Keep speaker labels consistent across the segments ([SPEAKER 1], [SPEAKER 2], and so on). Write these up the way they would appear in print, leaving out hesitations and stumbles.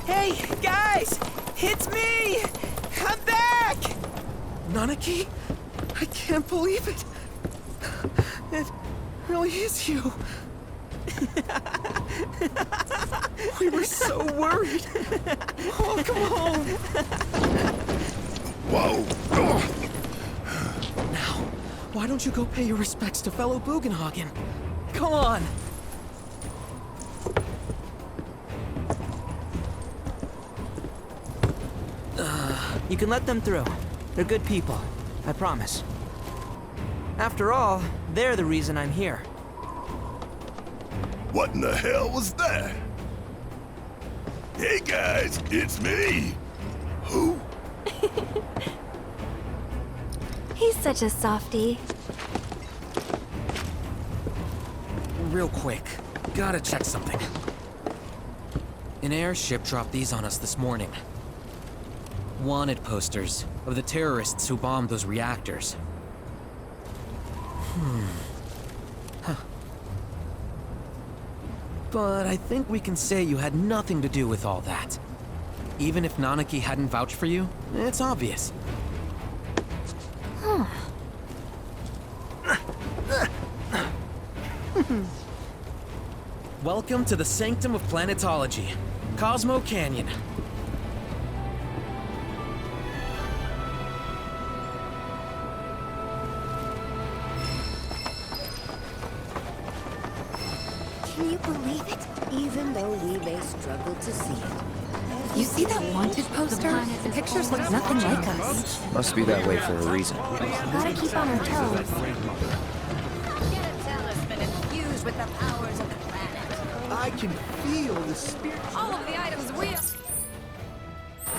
[SPEAKER 1] Hey, guys! It's me! I'm back!
[SPEAKER 2] Nanaki? I can't believe it! It really is you! We were so worried! Welcome home!
[SPEAKER 3] Whoa!
[SPEAKER 2] Now, why don't you go pay your respects to fellow Bugenhagen? Come on!
[SPEAKER 1] You can let them through. They're good people. I promise. After all, they're the reason I'm here.
[SPEAKER 3] What in the hell was that? Hey guys, it's me! Who?
[SPEAKER 4] He's such a softie.
[SPEAKER 2] Real quick, gotta check something. An airship dropped these on us this morning. Wanted posters of the terrorists who bombed those reactors. Huh. But I think we can say you had nothing to do with all that. Even if Nanaki hadn't vouched for you, it's obvious.
[SPEAKER 4] Huh.
[SPEAKER 2] Welcome to the Sanctum of Planetology, Cosmo Canyon.
[SPEAKER 4] Can you believe it?
[SPEAKER 5] Even though we may struggle to see it.
[SPEAKER 4] You see that wanted poster? The pictures look nothing like us.
[SPEAKER 6] Must be that way for a reason.
[SPEAKER 4] Gotta keep on our toes.
[SPEAKER 5] Get a talisman infused with the powers of the planet.
[SPEAKER 2] I can feel the spirit.
[SPEAKER 5] All of the items we have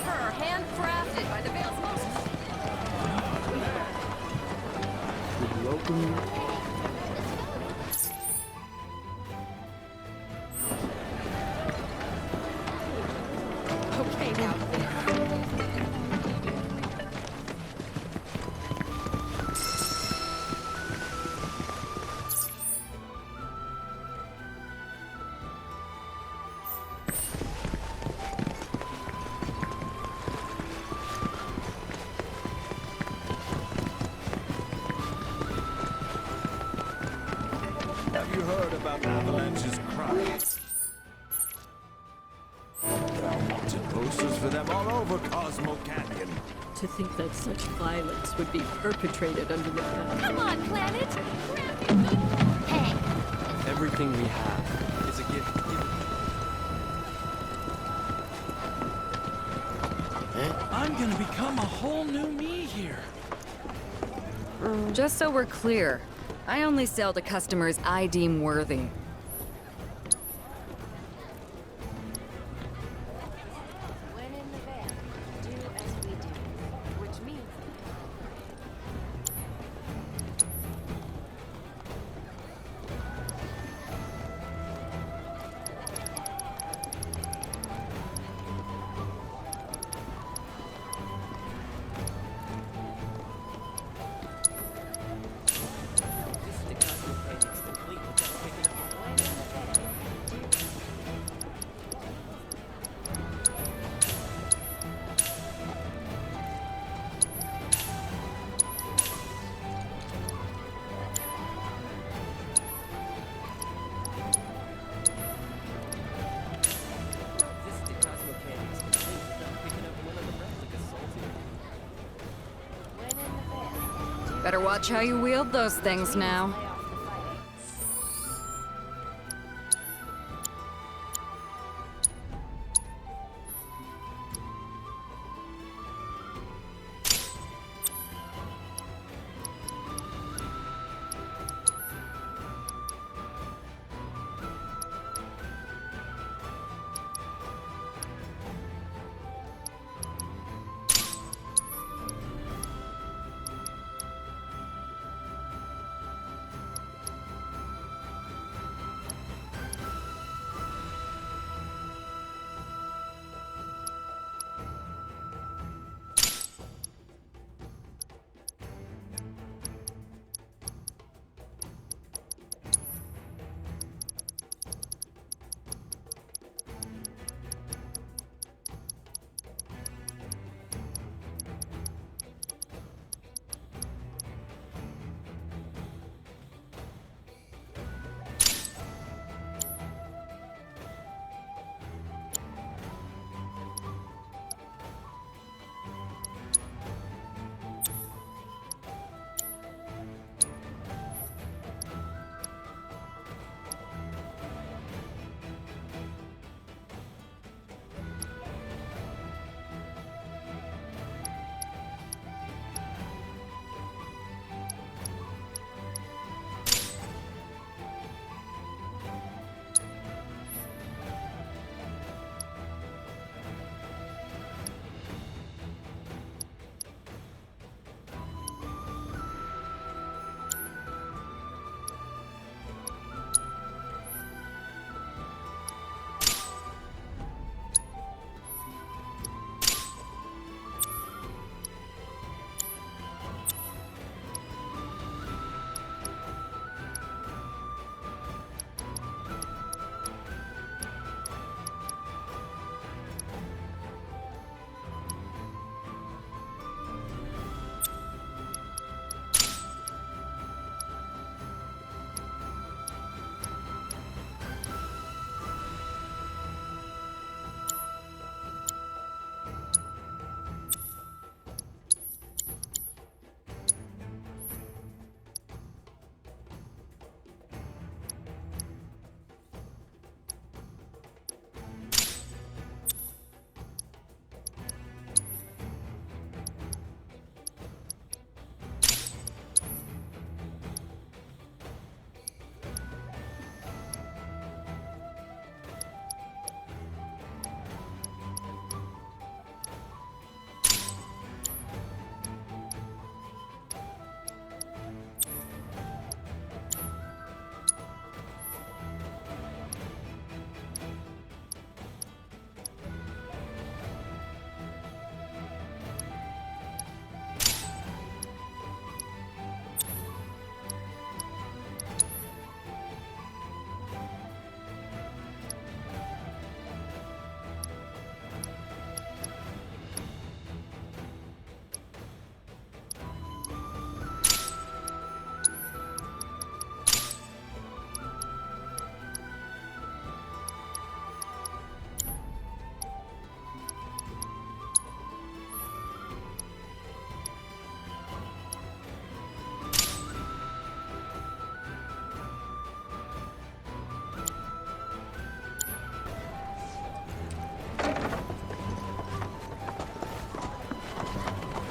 [SPEAKER 5] are handcrafted by the Vale's most. Okay, now.
[SPEAKER 3] Have you heard about Avalanche's crime? There are wanted posters for them all over Cosmo Canyon.
[SPEAKER 7] To think that such violence would be perpetrated under the gun.
[SPEAKER 4] Come on, planet! Hey,
[SPEAKER 6] Everything we have is a gift
[SPEAKER 8] I'm gonna become a whole new me here.
[SPEAKER 9] Just so we're clear, I only sell to customers I deem worthy.
[SPEAKER 5] When in the Vale, do as we do. Which means when in the Vale,
[SPEAKER 9] Better watch how you wield those things now.
[SPEAKER 5] lay off the fighting.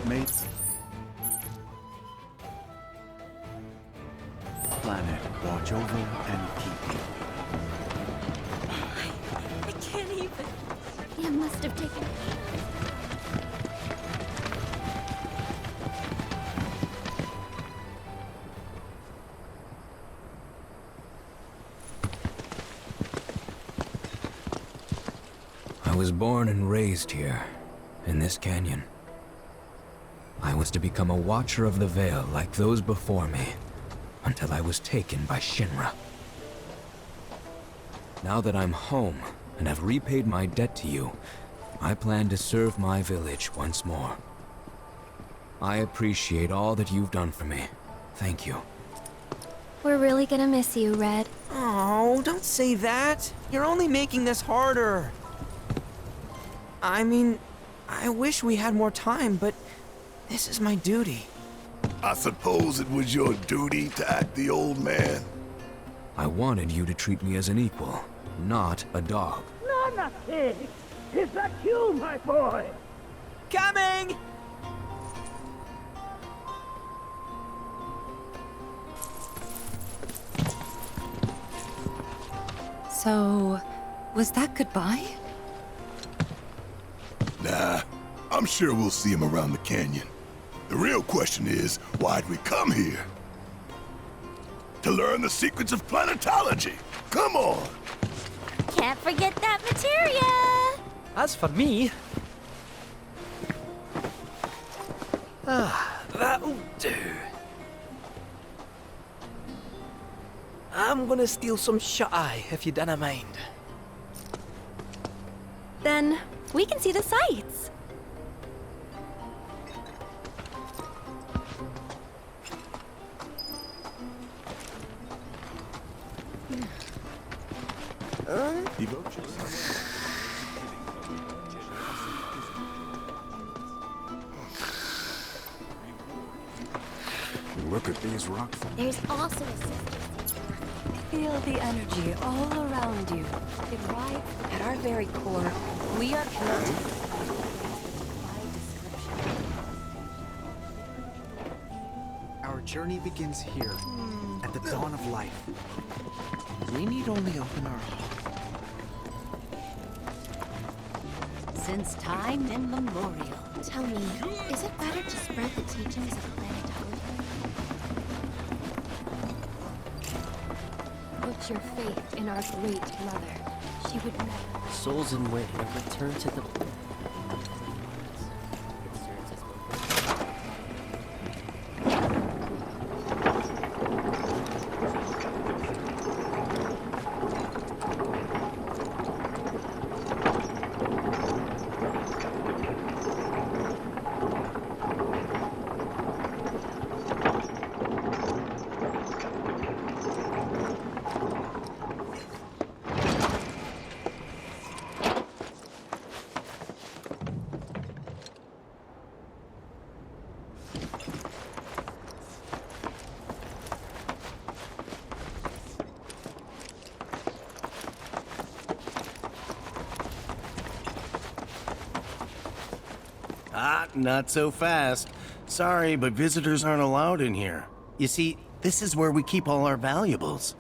[SPEAKER 3] mate. Planet, watch over and keep you.
[SPEAKER 7] I can't even.
[SPEAKER 4] You must have taken
[SPEAKER 1] I was born and raised here, in this canyon. I was to become a watcher of the Vale like those before me, until I was taken by Shinra. Now that I'm home and have repaid my debt to you, I plan to serve my village once more. I appreciate all that you've done for me. Thank you.
[SPEAKER 4] We're really gonna miss you, Red.
[SPEAKER 1] Oh, don't say that. You're only making this harder. I mean, I wish we had more time, but this is my duty.
[SPEAKER 10] I suppose it was your duty to act the old man.
[SPEAKER 1] I wanted you to treat me as an equal, not a dog.
[SPEAKER 11] Not a pig! Is that you, my boy?
[SPEAKER 1] Coming!
[SPEAKER 4] So, was that goodbye?
[SPEAKER 10] Nah, I'm sure we'll see him around the canyon. The real question is, why'd we come here? To learn the secrets of planetology. Come on!
[SPEAKER 4] Can't forget that materia!
[SPEAKER 8] As for me... that'll do. I'm gonna steal some shut-eye, if you don't mind.
[SPEAKER 4] Then, we can see the sights.
[SPEAKER 3] Look at these rock formations.
[SPEAKER 4] There's also a sister. Feel the energy all around you. It rides at our very core. We are connected.
[SPEAKER 3] Our journey begins here, at the dawn of life. We need only open our heart.
[SPEAKER 5] Since time immemorial.
[SPEAKER 4] Tell me, is it better to spread the teachings of planetology? Put your faith in our great mother. She would never.
[SPEAKER 6] Souls in waiting return to the...
[SPEAKER 12] Not so fast. Sorry, but visitors aren't allowed in here. You see, this is where we keep all our valuables.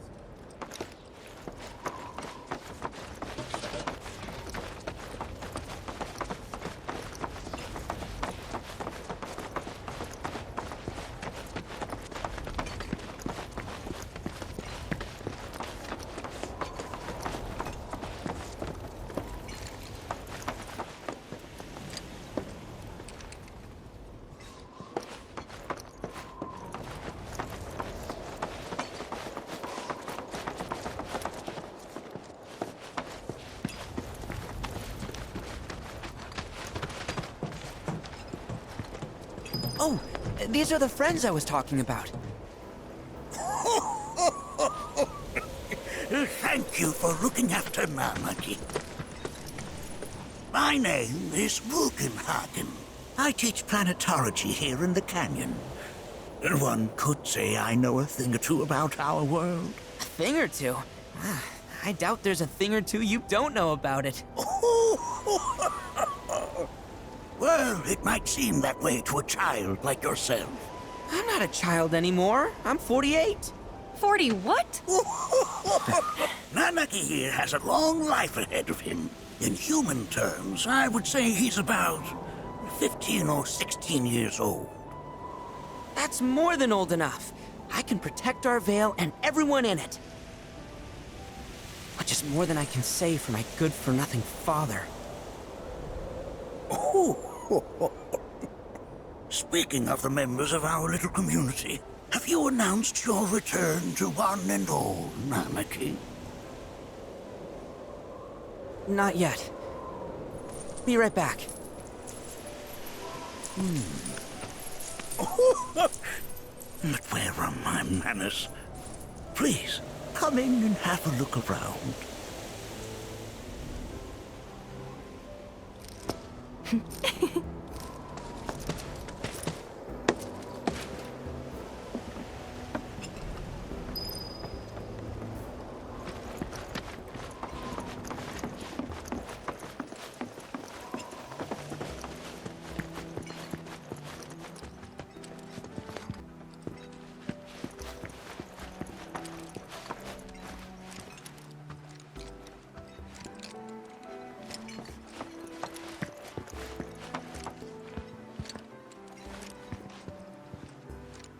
[SPEAKER 1] Oh, these are the friends I was talking about.
[SPEAKER 11] Thank you for looking after Marmaduke. My name is Wugenhagen. I teach planetology here in the canyon. One could say I know a thing or two about our world.
[SPEAKER 1] A thing or two? I doubt there's a thing or two you don't know about it.
[SPEAKER 11] Well, it might seem that way to a child like yourself.
[SPEAKER 3] I'm not a child anymore. I'm 48.
[SPEAKER 9] 40 what?
[SPEAKER 11] Nanaki here has a long life ahead of him. In human terms, I would say he's about 15 or 16 years old.
[SPEAKER 3] That's more than old enough. I can protect our Vale and everyone in it. Which is more than I can say for my good-for-nothing father.
[SPEAKER 11] Oh. Speaking of the members of our little community, have you announced your return to one and all, Nanaki?
[SPEAKER 3] Not yet. Be right back.
[SPEAKER 11] But where are my manners? Please, come in and have a look around.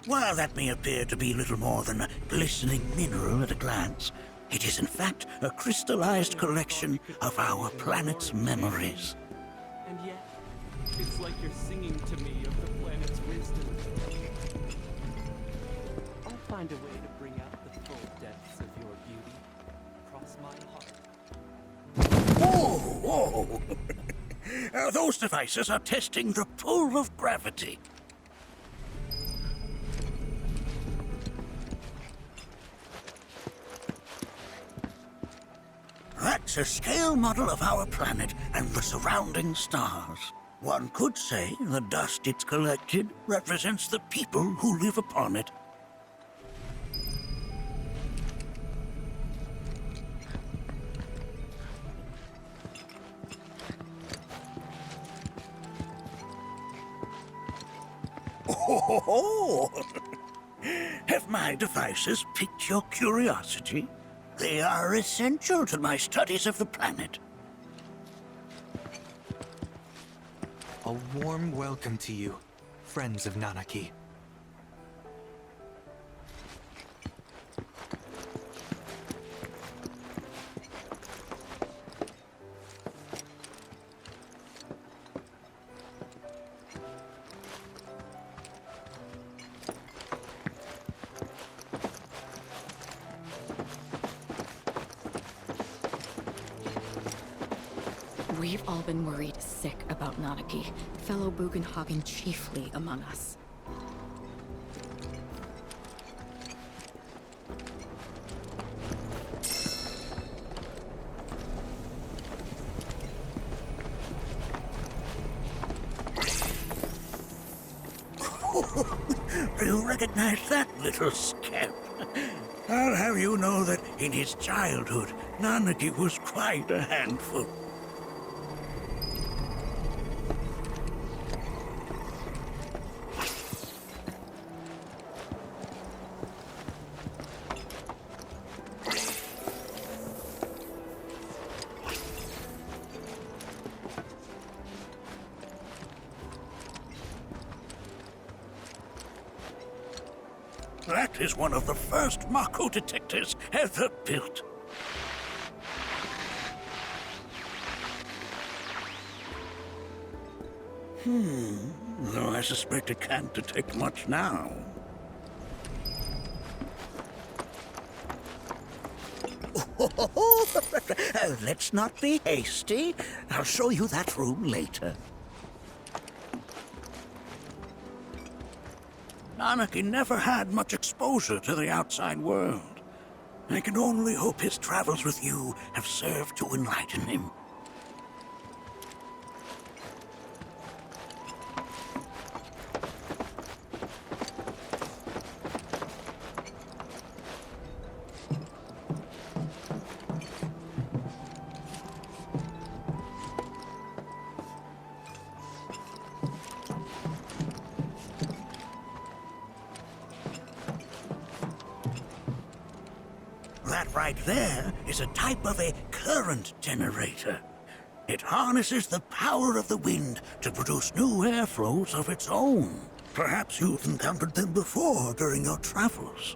[SPEAKER 11] While that may appear to be little more than a glistening mineral at a glance, it is in fact a crystallized collection of our planet's memories.
[SPEAKER 8] And yet, it's like you're singing to me of the planet's wisdom. I'll find a way to bring out the full depths of your beauty. Cross my heart.
[SPEAKER 11] Whoa! Those devices are testing the pull of gravity. That's a scale model of our planet and the surrounding stars. One could say the dust it's collected represents the people who live upon it. Oh! Have my devices piqued your curiosity? They are essential to my studies of the planet.
[SPEAKER 13] A warm welcome to you, friends of Nanaki.
[SPEAKER 14] We've all been worried sick about Nanaki, fellow Bugenhagen chiefly among us.
[SPEAKER 11] You recognize that little scamp? I'll have you know that in his childhood, Nanaki was quite a handful. That is one of the first Mako detectors ever built. Though I suspect it can't detect much now. Let's not be hasty. I'll show you that room later. Nanaki never had much exposure to the outside world. I can only hope his travels with you have served to enlighten him. That right there is a type of a current generator. It harnesses the power of the wind to produce new airflows of its own. Perhaps you've encountered them before during your travels.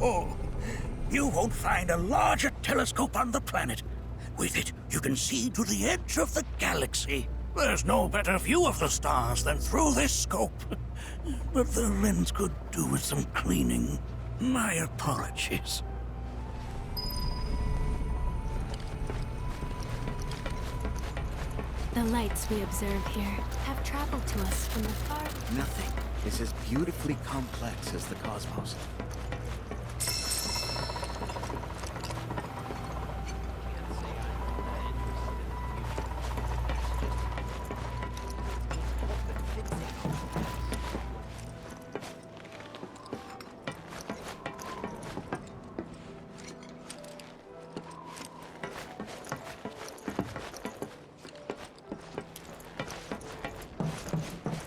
[SPEAKER 11] Oh, you won't find a larger telescope on the planet. With it, you can see to the edge of the galaxy. There's no better view of the stars than through this scope. But the lens could do with some cleaning. My apologies.
[SPEAKER 15] The lights we observe here have traveled to us from the far...
[SPEAKER 3] Nothing is as beautifully complex as the cosmos.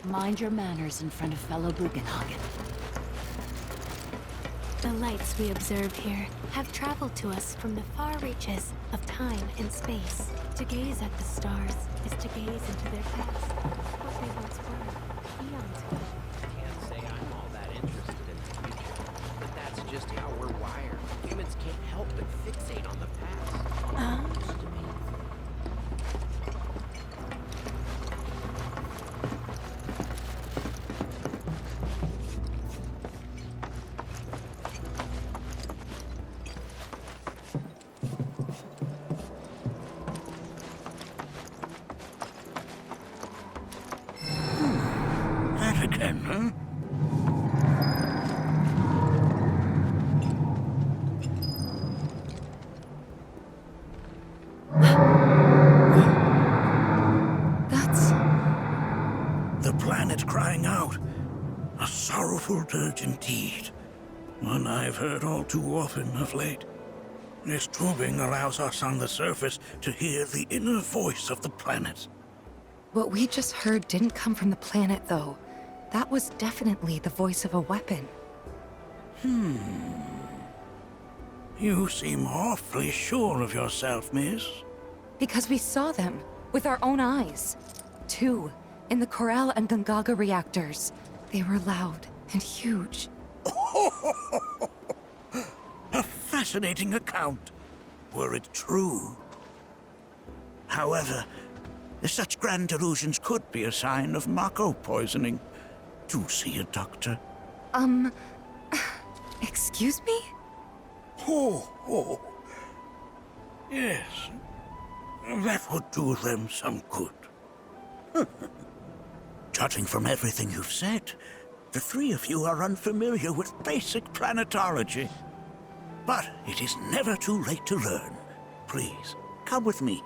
[SPEAKER 14] Mind your manners in front of fellow Bugenhagen.
[SPEAKER 15] The lights we observe here have traveled to us from the far reaches of time and space. To gaze at the stars is to gaze into their past, what they once were, eons ago.
[SPEAKER 16] I can't say I'm all that interested in the future, but that's just how we're wired. Humans can't help but fixate on the past. Used to be.
[SPEAKER 11] Again, huh?
[SPEAKER 14] That's...
[SPEAKER 11] The planet crying out. A sorrowful dirge indeed. One I've heard all too often of late. This tubing allows us on the surface to hear the inner voice of the planet.
[SPEAKER 4] What we just heard didn't come from the planet, though. That was definitely the voice of a weapon.
[SPEAKER 11] You seem awfully sure of yourself, miss.
[SPEAKER 4] Because we saw them, with our own eyes. 2, in the Corral and Gungaga reactors. They were loud and huge.
[SPEAKER 11] A fascinating account, were it true. However, such grand delusions could be a sign of Mako poisoning. Do see a doctor.
[SPEAKER 4] Excuse me?
[SPEAKER 11] Oh. Yes. That would do them some good. Judging from everything you've said, the three of you are unfamiliar with basic planetology. But it is never too late to learn. Please, come with me.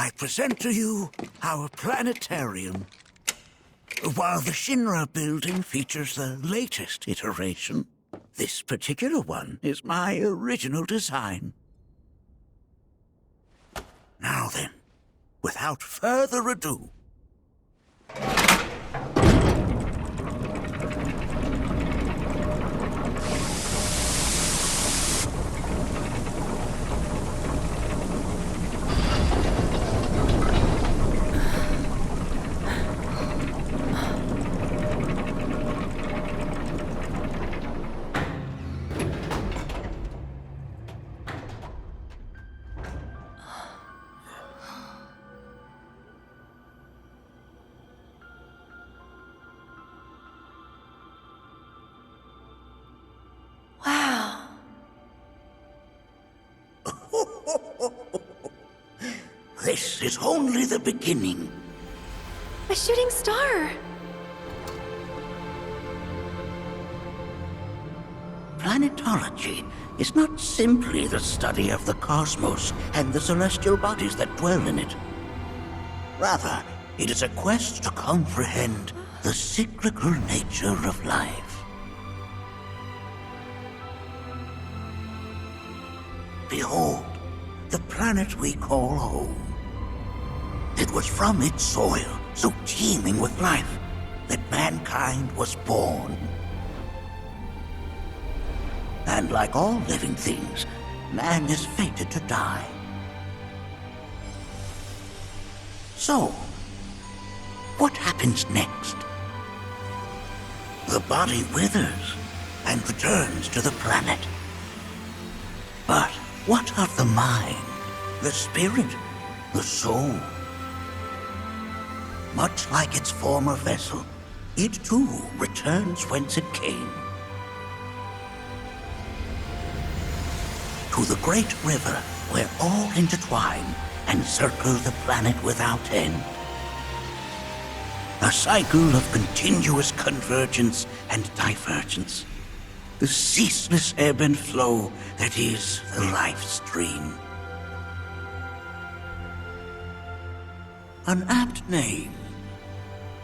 [SPEAKER 11] I present to you our planetarium. While the Shinra building features the latest iteration, this particular one is my original design. Now then, without further ado,
[SPEAKER 15] Wow.
[SPEAKER 11] this is only the beginning.
[SPEAKER 15] A shooting star!
[SPEAKER 11] Planetology is not simply the study of the cosmos and the celestial bodies that dwell in it. Rather, it is a quest to comprehend the cyclical nature of life. Behold, the planet we call home. It was from its soil, so teeming with life, that mankind was born. And like all living things, man is fated to die. So, what happens next? The body withers and returns to the planet. But what of the mind, the spirit, the soul? Much like its former vessel, it too returns whence it came. To the great river where all intertwine and circle the planet without end. A cycle of continuous convergence and divergence. The ceaseless ebb and flow that is the life stream. An apt name,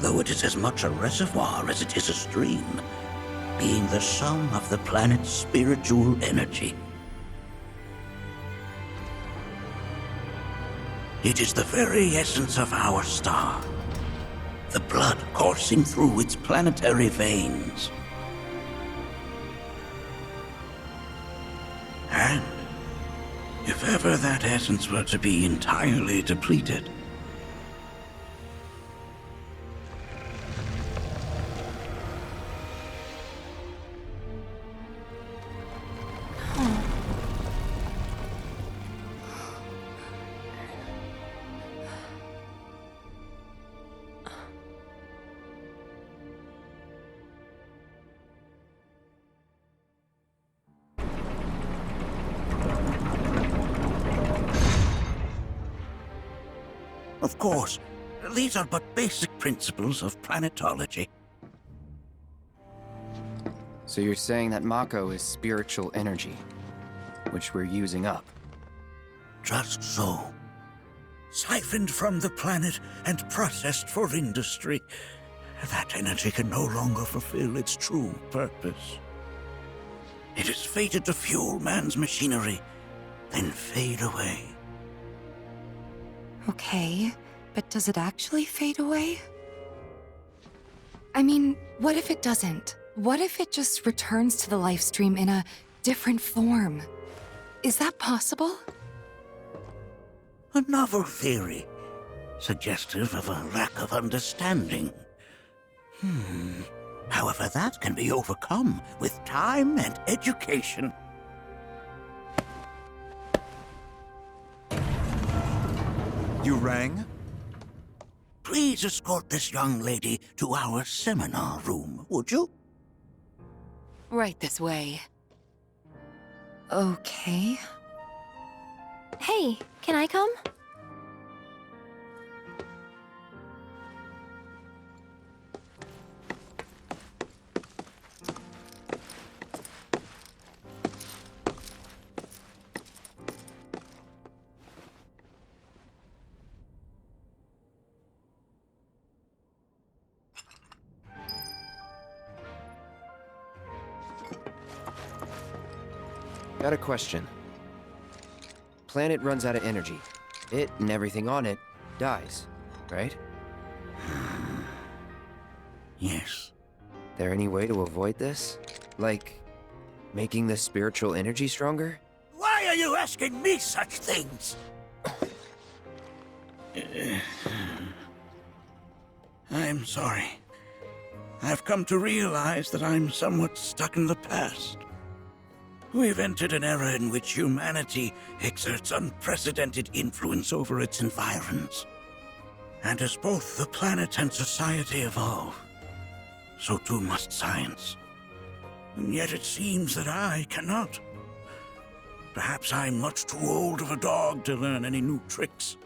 [SPEAKER 11] though it is as much a reservoir as it is a stream, being the sum of the planet's spiritual energy. It is the very essence of our star, the blood coursing through its planetary veins. And if ever that essence were to be entirely depleted, of course, these are but basic principles of planetology.
[SPEAKER 2] So you're saying that Mako is spiritual energy, which we're using up?
[SPEAKER 11] Just so. Siphoned from the planet and processed for industry, that energy can no longer fulfill its true purpose. It is fated to fuel man's machinery, then fade away.
[SPEAKER 4] Okay, but does it actually fade away? I mean, what if it doesn't? What if it just returns to the life stream in a different form? Is that possible?
[SPEAKER 11] A novel theory, suggestive of a lack of understanding. However, that can be overcome with time and education.
[SPEAKER 13] You rang?
[SPEAKER 11] Please escort this young lady to our seminar room, would you?
[SPEAKER 4] Right this way. Okay.
[SPEAKER 15] Hey, can I come?
[SPEAKER 16] Got a question. Planet runs out of energy. It and everything on it dies, right?
[SPEAKER 11] Yes.
[SPEAKER 16] There any way to avoid this? Like, making the spiritual energy stronger?
[SPEAKER 11] Why are you asking me such things? I'm sorry. I've come to realize that I'm somewhat stuck in the past. We've entered an era in which humanity exerts unprecedented influence over its environs. And as both the planet and society evolve, so too must science. And yet it seems that I cannot. Perhaps I'm much too old of a dog to learn any new tricks.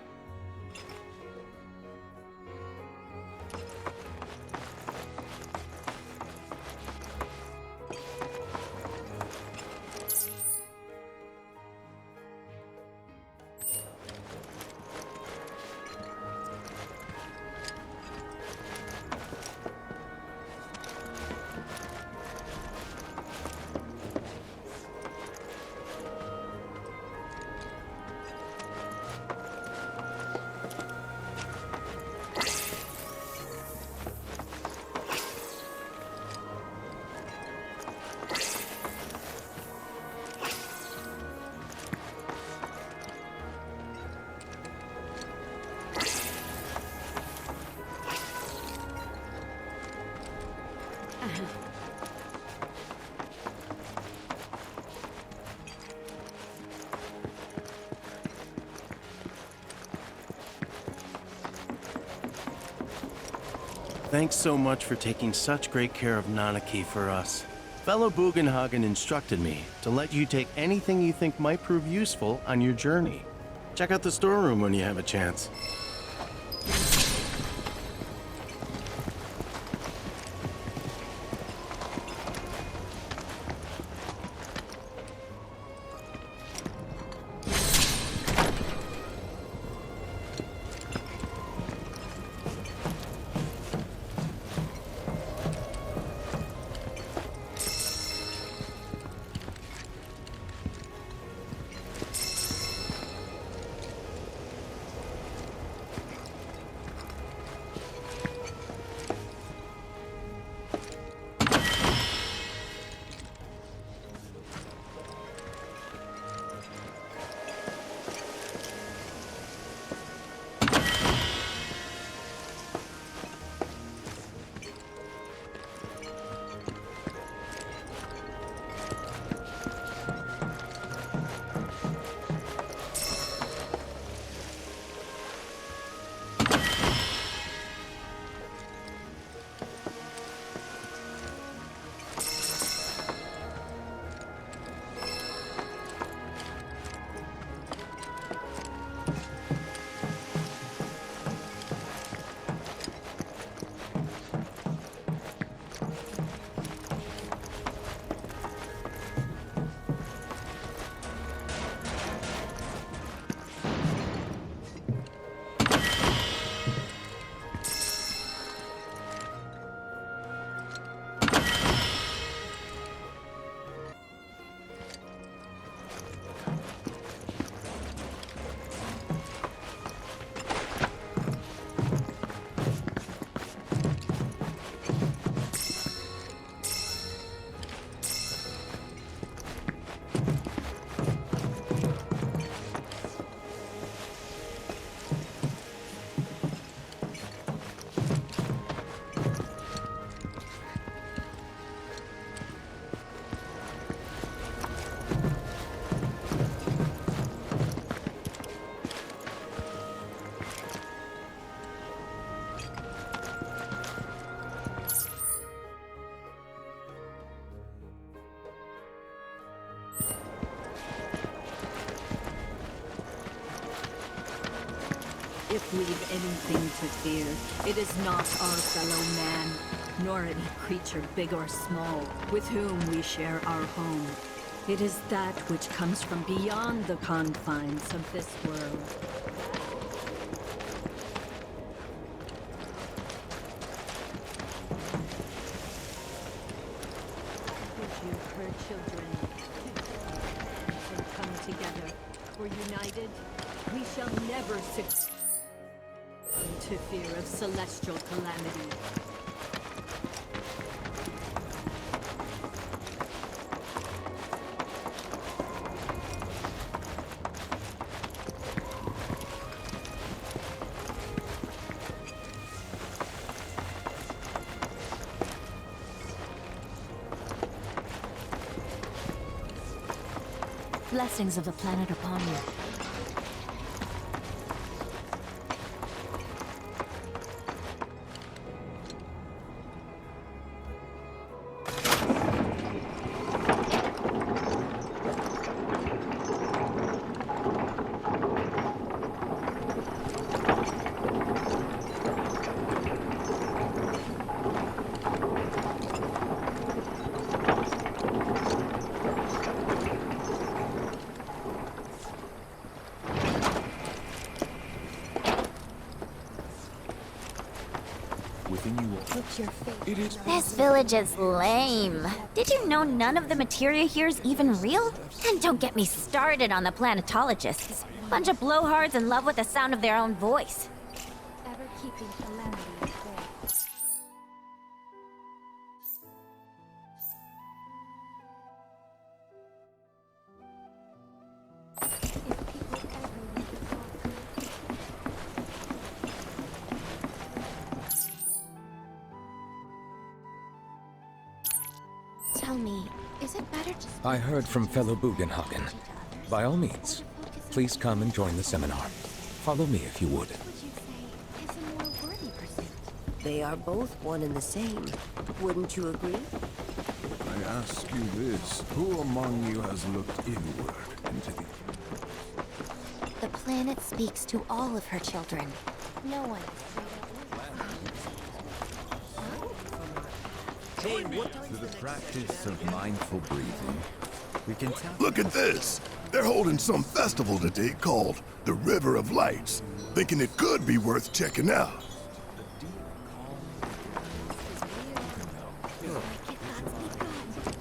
[SPEAKER 12] Thanks so much for taking such great care of Nanaki for us. Fellow Bugenhagen instructed me to let you take anything you think might prove useful on your journey. Check out the storeroom when you have a chance.
[SPEAKER 7] If we've anything to fear, it is not our fellow man, nor any creature big or small, with whom we share our home. It is that which comes from beyond the confines of this world. Would you, her children? united, we shall never succumb to fear of celestial calamity.
[SPEAKER 5] Blessings of the planet upon you.
[SPEAKER 17] This village is lame. Did you know none of the materia here is even real? And don't get me started on the planetologists. Bunch of blowhards in love with the sound of their own voice.
[SPEAKER 5] Ever keeping calamity at bay.
[SPEAKER 15] Tell me, is it better just...
[SPEAKER 1] I heard from fellow Bugenhagen. By all means, please come and join the seminar. Follow me if you would.
[SPEAKER 18] They are both one and the same. Wouldn't you agree?
[SPEAKER 19] I ask you this, who among you has looked inward into the...
[SPEAKER 17] The planet speaks to all of her children.
[SPEAKER 5] No one.
[SPEAKER 19] To the practice of mindful breathing, we can tell...
[SPEAKER 10] Look at this! They're holding some festival today called the River of Lights, thinking it could be worth checking out.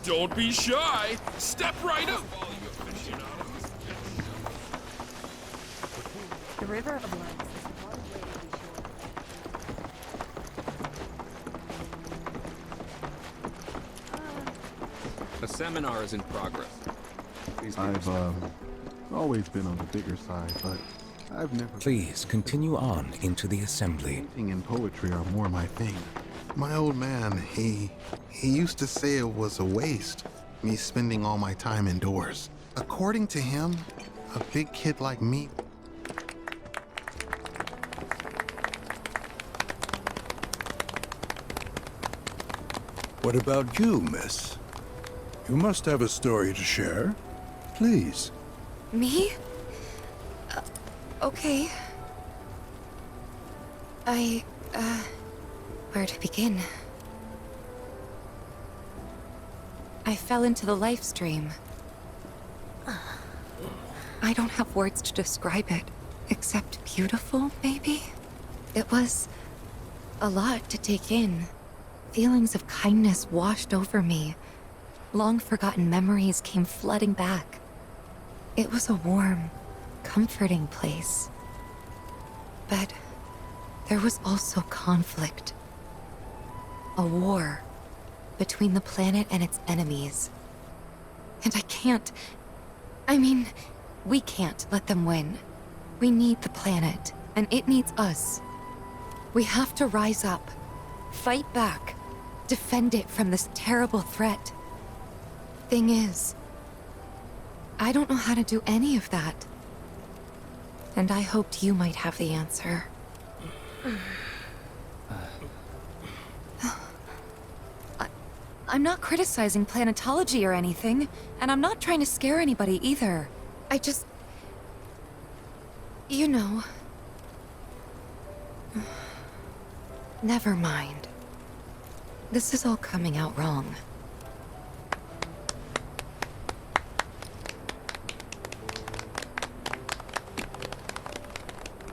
[SPEAKER 20] Don't be shy! Step right up, all you aficionados!
[SPEAKER 5] The River of Lights.
[SPEAKER 20] A seminar is in progress.
[SPEAKER 19] I've always been on the bigger side, but I've never...
[SPEAKER 1] Please continue on into the assembly.
[SPEAKER 19] Painting and poetry are more my thing. My old man, he used to say it was a waste, me spending all my time indoors. According to him, a big kid like me...
[SPEAKER 11] What about you, miss? You must have a story to share. Please.
[SPEAKER 4] Me? Okay. Where to begin? I fell into the life stream. I don't have words to describe it, except beautiful, maybe? It was a lot to take in. Feelings of kindness washed over me. Long-forgotten memories came flooding back. It was a warm, comforting place. But there was also conflict. A war between the planet and its enemies. And we can't let them win. We need the planet, and it needs us. We have to rise up, fight back, defend it from this terrible threat. Thing is, I don't know how to do any of that. And I hoped you might have the answer. I'm not criticizing planetology or anything, and I'm not trying to scare anybody either. I just... You know... Never mind. This is all coming out wrong.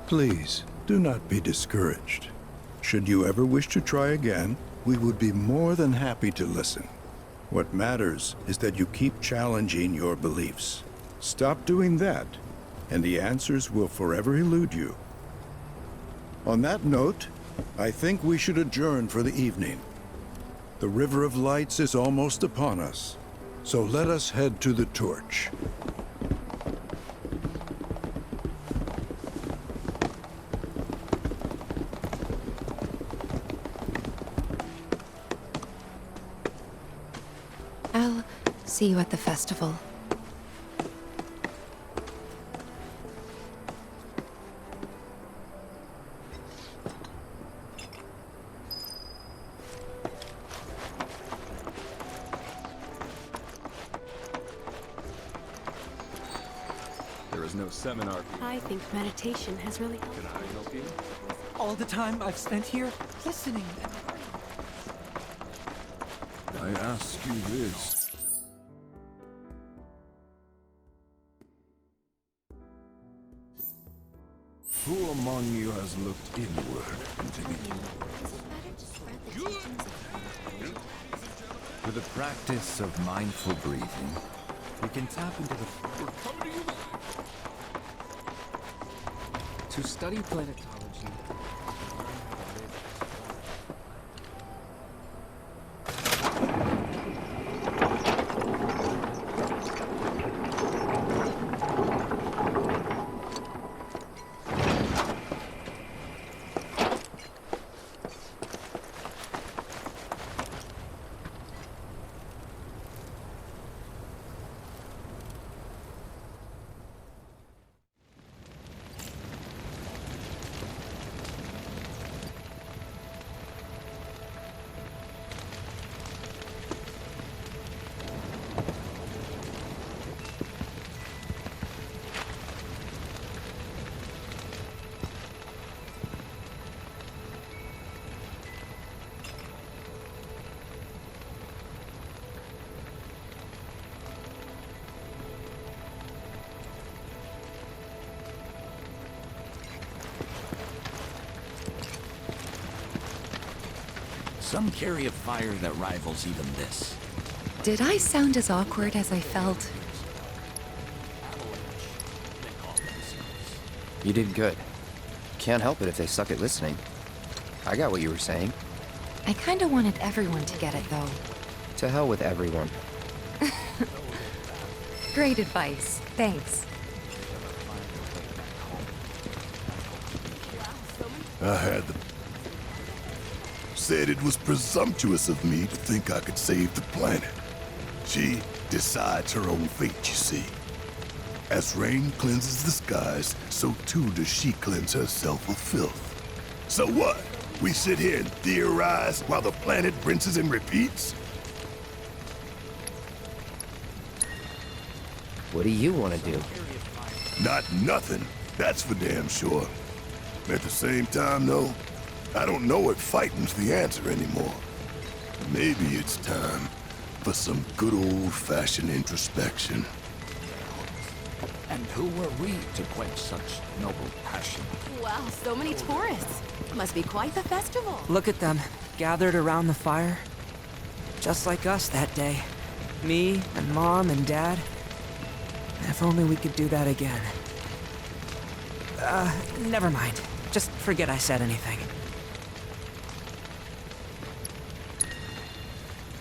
[SPEAKER 11] Please, do not be discouraged. Should you ever wish to try again, we would be more than happy to listen. What matters is that you keep challenging your beliefs. Stop doing that,
[SPEAKER 21] and the answers will forever elude you. On that note, I think we should adjourn for the evening. The River of Lights is almost upon us, so let us head to the torch.
[SPEAKER 4] I'll see you at the festival.
[SPEAKER 22] There is no seminar.
[SPEAKER 15] I think meditation has really helped.
[SPEAKER 22] Can I help you?
[SPEAKER 3] All the time I've spent here listening.
[SPEAKER 22] I ask you this. Who among you has looked inward into me?
[SPEAKER 23] With the practice of mindful breathing, we can tap into the... To study planetology...
[SPEAKER 24] Some carry a fire that rivals even this.
[SPEAKER 4] Did I sound as awkward as I felt?
[SPEAKER 25] You did good. Can't help it if they suck at listening. I got what you were saying.
[SPEAKER 4] I kinda wanted everyone to get it, though.
[SPEAKER 25] To hell with everyone.
[SPEAKER 4] Great advice. Thanks.
[SPEAKER 10] I had the... Said it was presumptuous of me to think I could save the planet. She decides her own fate, you see. As rain cleanses the skies, so too does she cleanse herself of filth. So what? We sit here and theorize while the planet rinses and repeats?
[SPEAKER 25] What do you want to do?
[SPEAKER 10] Not nothing, that's for damn sure. At the same time, though, I don't know if fighting's the answer anymore. Maybe it's time for some good old-fashioned introspection.
[SPEAKER 24] And who were we to quench such noble passion?
[SPEAKER 14] Wow, so many tourists. Must be quite the festival.
[SPEAKER 2] Look at them, gathered around the fire. Just like us that day. Me and Mom and Dad. If only we could do that again. Never mind. Just forget I said anything.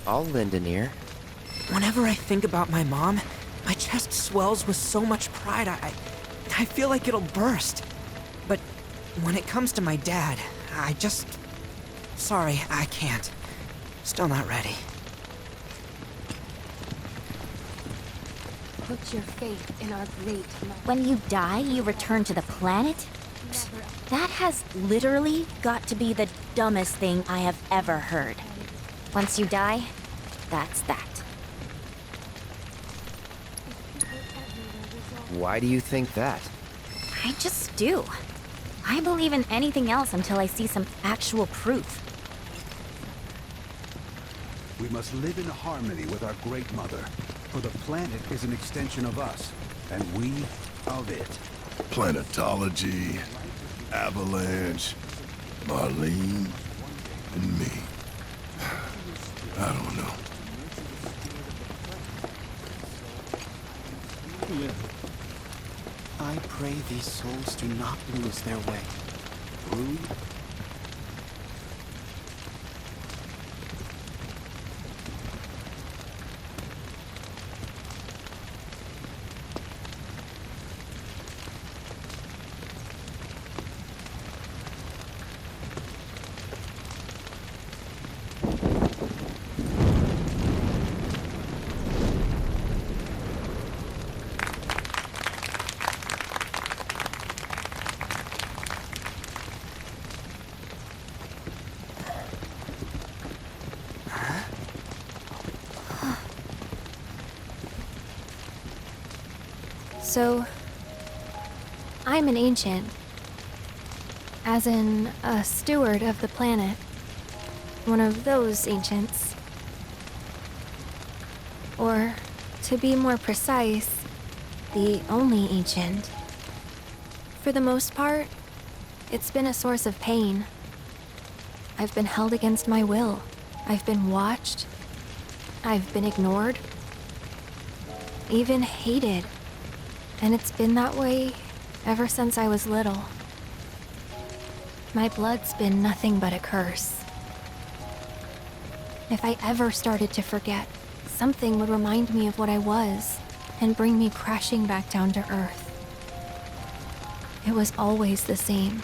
[SPEAKER 25] I'll lend an ear.
[SPEAKER 2] Whenever I think about my mom, my chest swells with so much pride, I feel like it'll burst. But when it comes to my dad, I just... Sorry, I can't. Still not ready.
[SPEAKER 15] Put your faith in our great mother.
[SPEAKER 17] When you die, you return to the planet? That has literally got to be the dumbest thing I have ever heard. Once you die, that's that.
[SPEAKER 25] Why do you think that?
[SPEAKER 17] I just do. I believe in anything else until I see some actual proof.
[SPEAKER 26] We must live in harmony with our Great Mother, for the planet is an extension of us, and we of it.
[SPEAKER 10] Planetology, Avalanche, Marlene, and me. I don't know.
[SPEAKER 3] I pray these souls do not lose their way. Rude.
[SPEAKER 15] So, I'm an ancient. As in, a steward of the planet. One of those ancients. Or, to be more precise, the only ancient. For the most part, it's been a source of pain. I've been held against my will. I've been watched. I've been ignored. Even hated. And it's been that way ever since I was little. My blood's been nothing but a curse. If I ever started to forget, something would remind me of what I was and bring me crashing back down to Earth. It was always the same.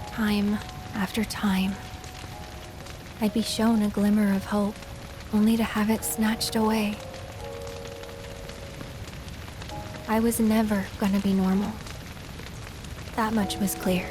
[SPEAKER 15] Time after time. I'd be shown a glimmer of hope, only to have it snatched away. I was never gonna be normal. That much was clear.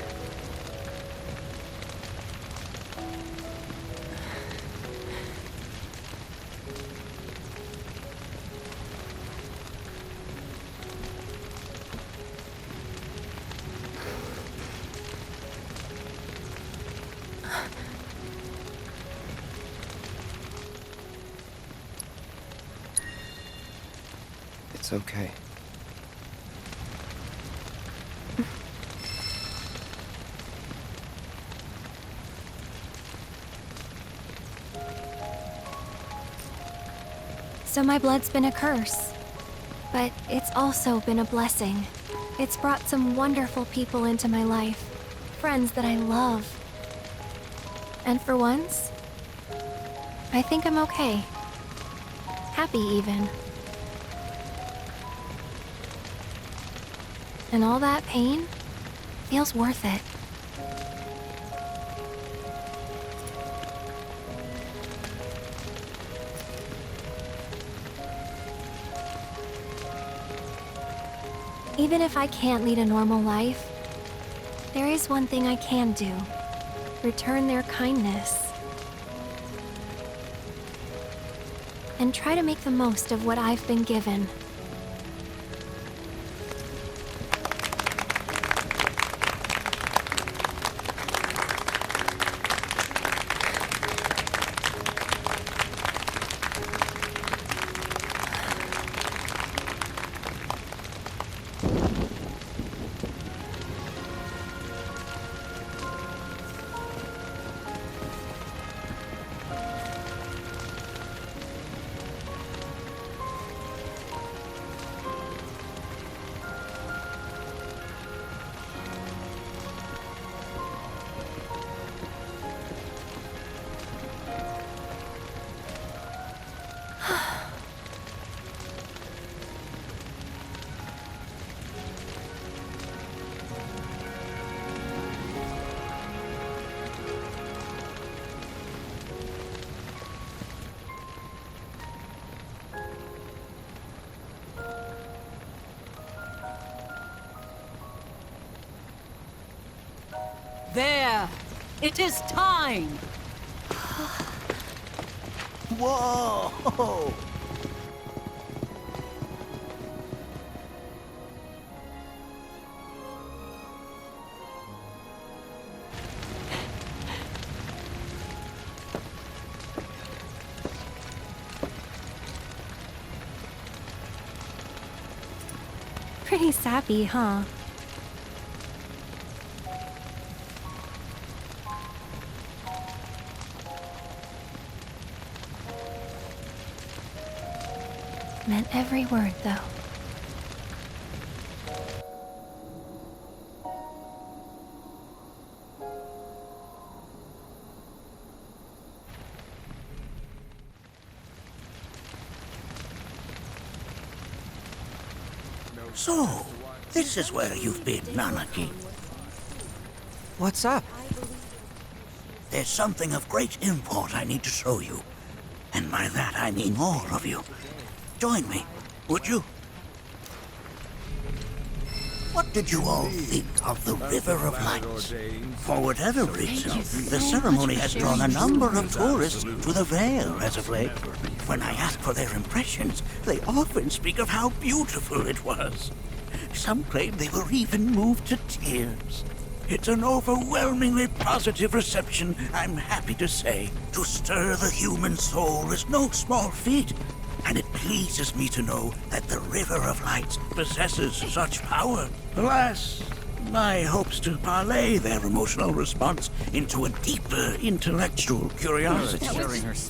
[SPEAKER 25] It's okay.
[SPEAKER 15] So my blood's been a curse, but it's also been a blessing. It's brought some wonderful people into my life, friends that I love. And for once, I think I'm okay. Happy even. And all that pain feels worth it. Even if I can't lead a normal life, there is one thing I can do. Return their kindness. And try to make the most of what I've been given.
[SPEAKER 7] There! It is time!
[SPEAKER 11] Whoa!
[SPEAKER 15] Pretty sappy, huh? Meant every word, though.
[SPEAKER 11] So, this is where you've been, Nanaki.
[SPEAKER 2] What's up?
[SPEAKER 11] There's something of great import I need to show you. And by that I mean all of you. Join me, would you? What did you all think of the River of Lights? For whatever reason, the ceremony has drawn a number of tourists to the Vale as of late. When I ask for their impressions, they often speak of how beautiful it was. Some claim they were even moved to tears. It's an overwhelmingly positive reception, I'm happy to say. To stir the human soul is no small feat, and it pleases me to know that the River of Lights possesses such power. Alas, my hopes to parlay their emotional response into a deeper intellectual curiosity,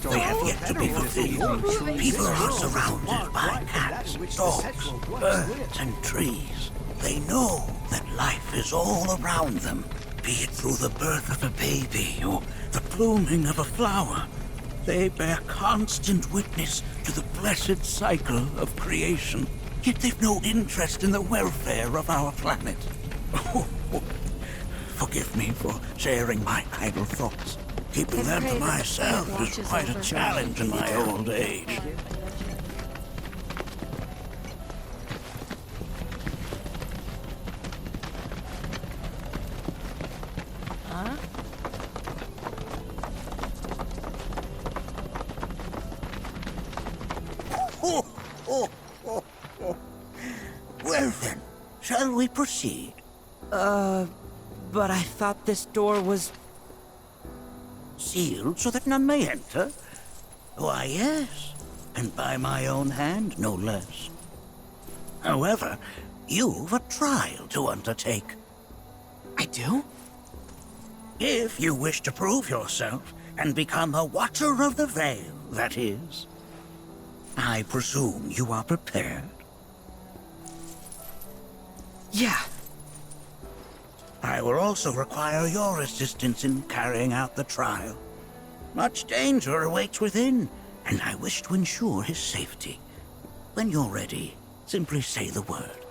[SPEAKER 11] they have yet to be fulfilled. People are surrounded by cats, dogs, birds, and trees. They know that life is all around them, be it through the birth of a baby or the blooming of a flower. They bear constant witness to the blessed cycle of creation, yet they've no interest in the welfare of our planet. Forgive me for sharing my idle thoughts. Keeping them to myself is quite a challenge in my old age.
[SPEAKER 5] Huh?
[SPEAKER 11] Well then, shall we proceed?
[SPEAKER 2] But I thought this door was...
[SPEAKER 11] Sealed so that none may enter? Why, yes, and by my own hand, no less. However, you've a trial to undertake.
[SPEAKER 2] I do?
[SPEAKER 11] If you wish to prove yourself and become a Watcher of the Vale, that is. I presume you are prepared?
[SPEAKER 2] Yeah.
[SPEAKER 11] I will also require your assistance in carrying out the trial. Much danger awaits within, and I wish to ensure his safety. When you're ready, simply say the word,